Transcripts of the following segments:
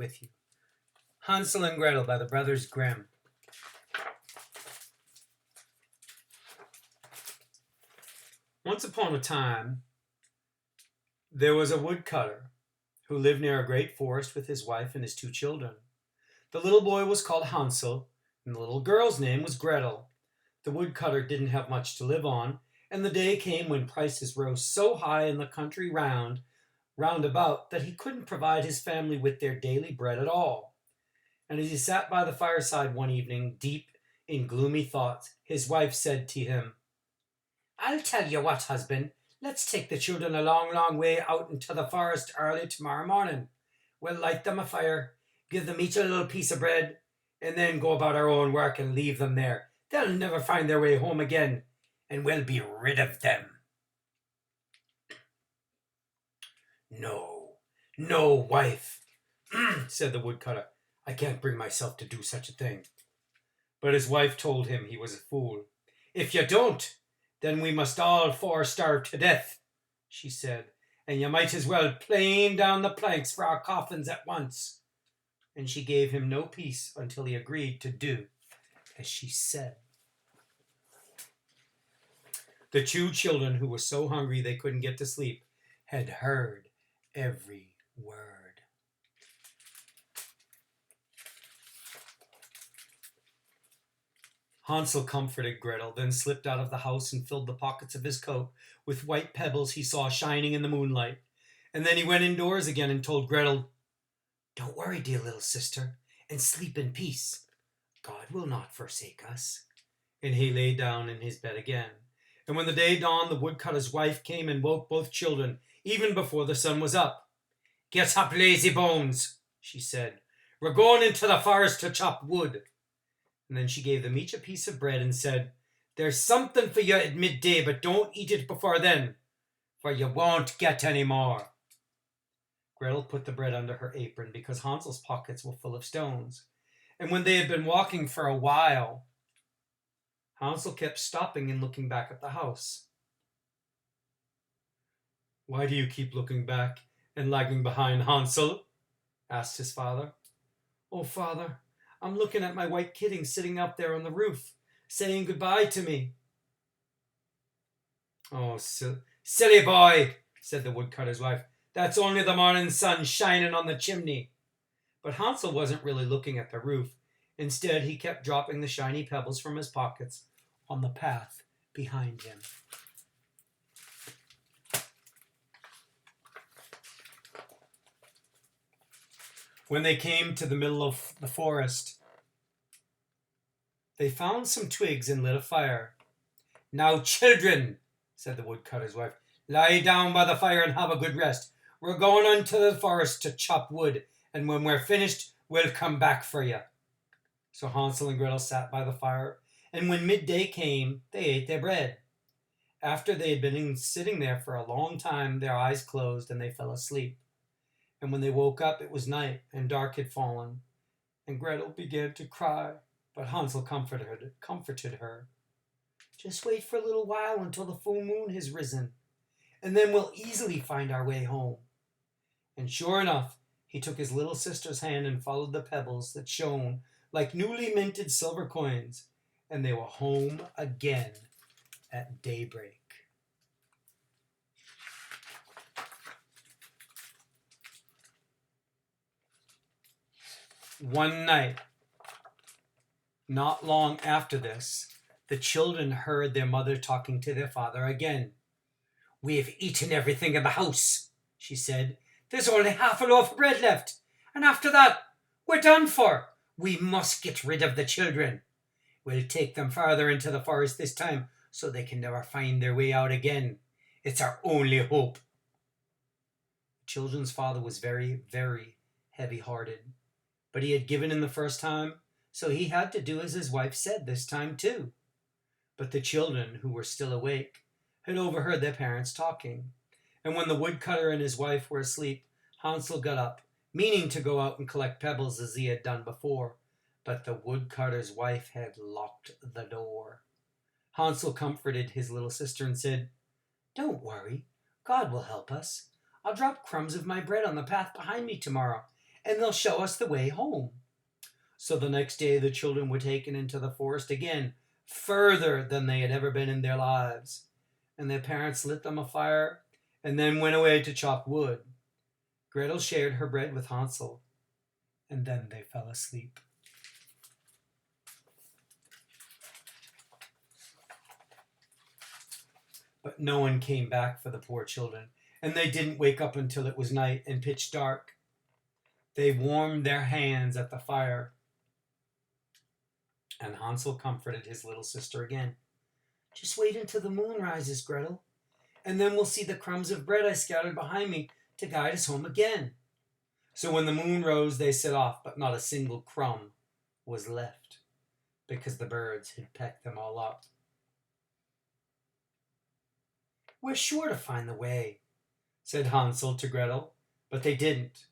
with you. Hansel and Gretel by the brothers Grimm. Once upon a time, there was a woodcutter who lived near a great forest with his wife and his 2 children. The little boy was called Hansel, and the little girl's name was Gretel. The woodcutter didn't have much to live on, and the day came when prices rose so high in the country round about that he couldn't provide his family with their daily bread at all. And as he sat by the fireside one evening, deep in gloomy thoughts, his wife said to him, "I'll tell you what, husband, let's take the children a long, long way out into the forest early tomorrow morning. We'll light them a fire, give them each a little piece of bread, and then go about our own work and leave them there. They'll never find their way home again, and we'll be rid of them." No, wife, said the woodcutter. "I can't bring myself to do such a thing." But his wife told him he was a fool. "If you don't, then we must all 4 starve to death," she said, "and you might as well plane down the planks for our coffins at once." And she gave him no peace until he agreed to do as she said. The 2 children, who were so hungry they couldn't get to sleep, had heard every word. Hansel comforted Gretel, then slipped out of the house and filled the pockets of his coat with white pebbles he saw shining in the moonlight. And then he went indoors again and told Gretel, "Don't worry, dear little sister, and sleep in peace. God will not forsake us." And he lay down in his bed again. And when the day dawned, the woodcutter's wife came and woke both children, even before the sun was up. "Get up, lazy bones," she said. "We're going into the forest to chop wood." And then she gave them each a piece of bread and said, "There's something for you at midday, but don't eat it before then, for you won't get any more." Gretel put the bread under her apron because Hansel's pockets were full of stones. And when they had been walking for a while, Hansel kept stopping and looking back at the house. "Why do you keep looking back and lagging behind, Hansel?" asked his father. "Oh, father, I'm looking at my white kitty sitting up there on the roof, saying goodbye to me." "Oh, silly boy," said the woodcutter's wife. "That's only the morning sun shining on the chimney." But Hansel wasn't really looking at the roof. Instead, he kept dropping the shiny pebbles from his pockets on the path behind him. When they came to the middle of the forest, they found some twigs and lit a fire. "Now, children," said the woodcutter's wife, "lie down by the fire and have a good rest. We're going into the forest to chop wood, and when we're finished, we'll come back for you." So Hansel and Gretel sat by the fire, and when midday came, they ate their bread. After they had been sitting there for a long time, their eyes closed and they fell asleep. And when they woke up, it was night, and dark had fallen, and Gretel began to cry, but Hansel comforted her. "Just wait for a little while until the full moon has risen, and then we'll easily find our way home." And sure enough, he took his little sister's hand and followed the pebbles that shone like newly minted silver coins, and they were home again at daybreak. One night, not long after this, the children heard their mother talking to their father again. "We've eaten everything in the house," she said. "There's only half a loaf of bread left, and after that, we're done for. We must get rid of the children. We'll take them farther into the forest this time, so they can never find their way out again. It's our only hope." The children's father was very, very heavy-hearted, but he had given in the first time, so he had to do as his wife said this time too. But the children, who were still awake, had overheard their parents talking, and when the woodcutter and his wife were asleep, Hansel got up, meaning to go out and collect pebbles as he had done before, but the woodcutter's wife had locked the door. Hansel comforted his little sister and said, "Don't worry, God will help us. I'll drop crumbs of my bread on the path behind me tomorrow, and they'll show us the way home." So the next day the children were taken into the forest again, further than they had ever been in their lives, and their parents lit them a fire and then went away to chop wood. Gretel shared her bread with Hansel, and then they fell asleep. But no one came back for the poor children, and they didn't wake up until it was night and pitch dark. They warmed their hands at the fire, and Hansel comforted his little sister again. "Just wait until the moon rises, Gretel, and then we'll see the crumbs of bread I scattered behind me to guide us home again." So when the moon rose, they set off, but not a single crumb was left, because the birds had pecked them all up. "We're sure to find the way," said Hansel to Gretel, but they didn't.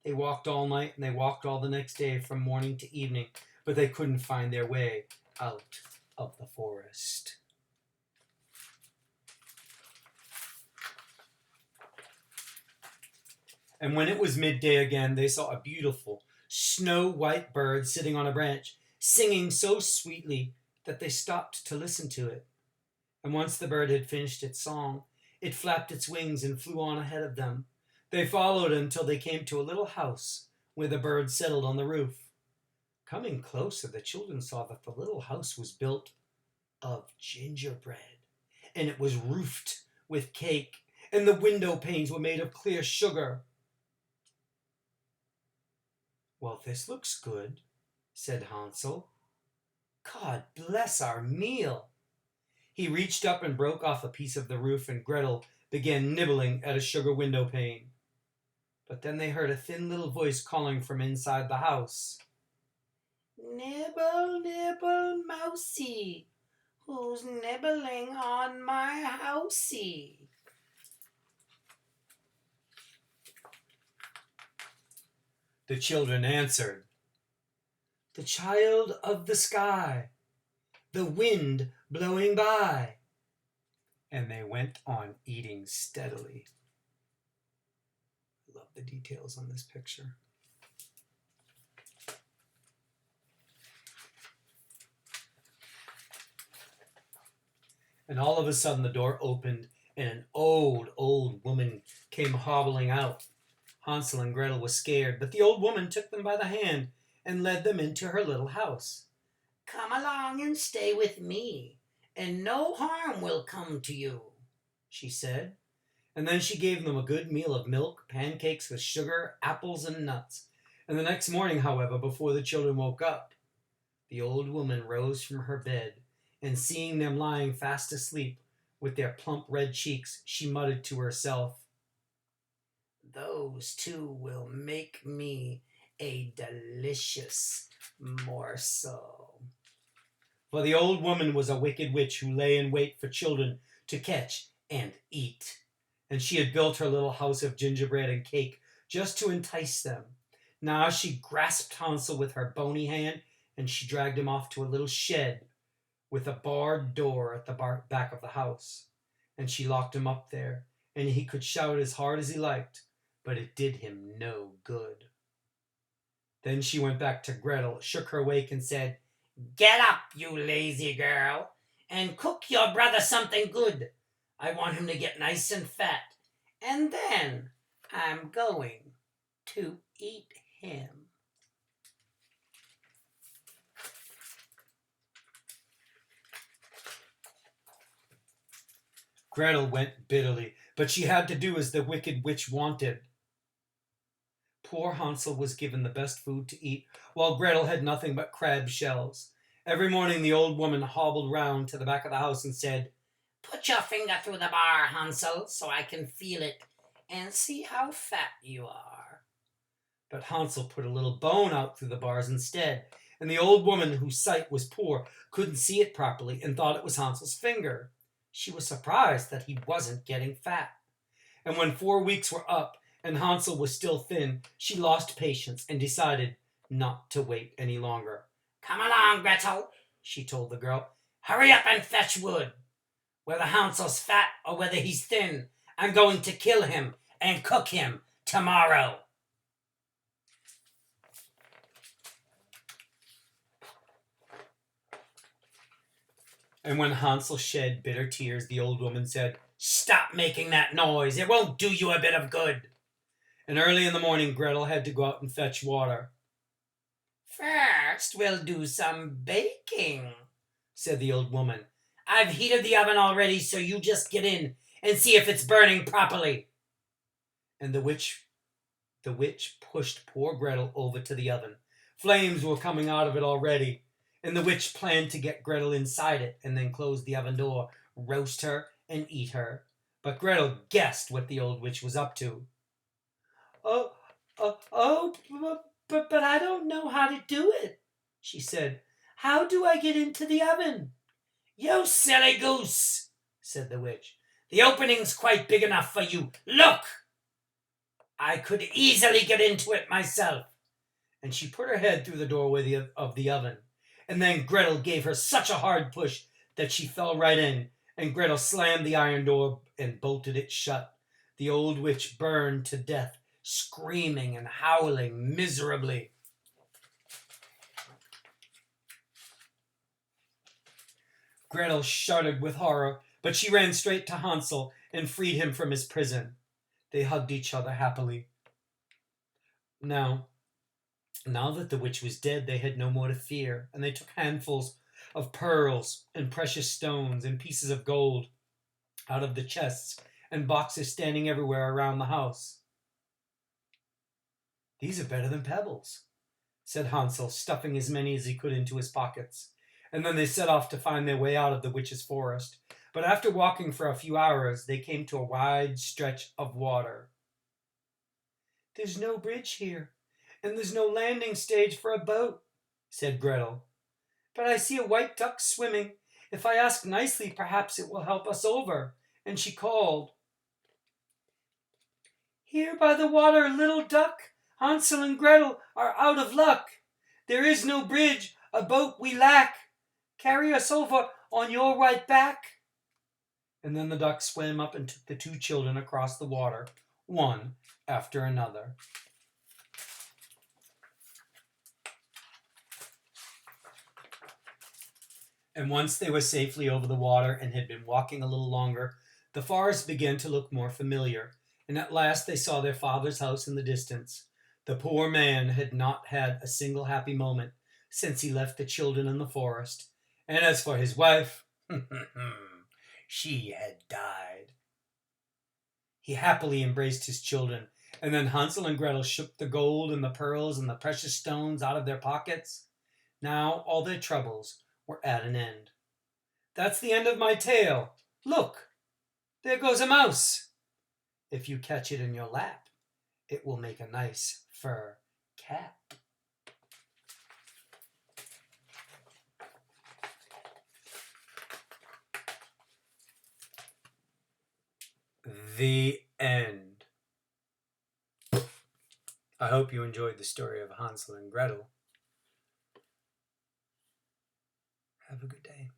They walked all night, and they walked all the next day from morning to evening, but they couldn't find their way out of the forest. And when it was midday again, they saw a beautiful snow-white bird sitting on a branch, singing so sweetly that they stopped to listen to it. And once the bird had finished its song, it flapped its wings and flew on ahead of them. They followed until they came to a little house where the bird settled on the roof. Coming closer, the children saw that the little house was built of gingerbread, and it was roofed with cake, and the window panes were made of clear sugar. "Well, this looks good," said Hansel. "God bless our meal." He reached up and broke off a piece of the roof, and Gretel began nibbling at a sugar window pane. But then they heard a thin little voice calling from inside the house. "Nibble, nibble, mousie, who's nibbling on my housie?" The children answered, "The child of the sky, the wind blowing by." And they went on eating steadily. I love the details on this picture. And all of a sudden the door opened, and an old woman came hobbling out. Hansel and Gretel were scared, but the old woman took them by the hand and led them into her little house. "Come along and stay with me, and no harm will come to you," she said. And then she gave them a good meal of milk, pancakes with sugar, apples, and nuts. And the next morning, however, before the children woke up, the old woman rose from her bed, and seeing them lying fast asleep with their plump red cheeks, she muttered to herself, "Those two will make me a delicious morsel." For the old woman was a wicked witch who lay in wait for children to catch and eat. And she had built her little house of gingerbread and cake just to entice them. Now she grasped Hansel with her bony hand, and she dragged him off to a little shed with a barred door at the back of the house. And she locked him up there, and he could shout as hard as he liked, but it did him no good. Then she went back to Gretel, shook her awake, and said, "Get up, you lazy girl, and cook your brother something good. I want him to get nice and fat, and then I'm going to eat him." Gretel went bitterly, but she had to do as the wicked witch wanted. Poor Hansel was given the best food to eat, while Gretel had nothing but crab shells. Every morning the old woman hobbled round to the back of the house and said, "Put your finger through the bar, Hansel, so I can feel it, and see how fat you are." But Hansel put a little bone out through the bars instead, and the old woman, whose sight was poor, couldn't see it properly and thought it was Hansel's finger. She was surprised that he wasn't getting fat. And when 4 weeks were up and Hansel was still thin, she lost patience and decided not to wait any longer. "Come along, Gretel," she told the girl. "Hurry up and fetch wood. Whether Hansel's fat or whether he's thin, I'm going to kill him and cook him tomorrow." And when Hansel shed bitter tears, the old woman said, "Stop making that noise. It won't do you a bit of good." And early in the morning, Gretel had to go out and fetch water. "First, we'll do some baking," said the old woman. "I've heated the oven already, so you just get in and see if it's burning properly." And the witch pushed poor Gretel over to the oven. Flames were coming out of it already, and the witch planned to get Gretel inside it and then close the oven door, roast her, and eat her. But Gretel guessed what the old witch was up to. "Oh, but I don't know how to do it," she said. "How do I get into the oven?" "You silly goose," said the witch. "The opening's quite big enough for you. Look! I could easily get into it myself." And she put her head through the doorway of the oven. And then Gretel gave her such a hard push that she fell right in, and Gretel slammed the iron door and bolted it shut. The old witch burned to death, screaming and howling miserably. Gretel shuddered with horror, but she ran straight to Hansel and freed him from his prison. They hugged each other happily. Now that the witch was dead, they had no more to fear, and they took handfuls of pearls and precious stones and pieces of gold out of the chests and boxes standing everywhere around the house. "These are better than pebbles," said Hansel, stuffing as many as he could into his pockets. And then they set off to find their way out of the witch's forest. But after walking for a few hours, they came to a wide stretch of water. "There's no bridge here, and there's no landing stage for a boat," said Gretel. "But I see a white duck swimming. If I ask nicely, perhaps it will help us over." And she called, "Here by the water, little duck, Hansel and Gretel are out of luck. There is no bridge, a boat we lack. Carry us over on your white back." And then the duck swam up and took the two children across the water, one after another. And once they were safely over the water and had been walking a little longer, the forest began to look more familiar, and at last they saw their father's house in the distance. The poor man had not had a single happy moment since he left the children in the forest. And as for his wife, she had died. He happily embraced his children, and then Hansel and Gretel shook the gold and the pearls and the precious stones out of their pockets. Now all their troubles were at an end. That's the end of my tale. Look, there goes a mouse. If you catch it in your lap, it will make a nice fur cap. The end. I hope you enjoyed the story of Hansel and Gretel. Have a good day.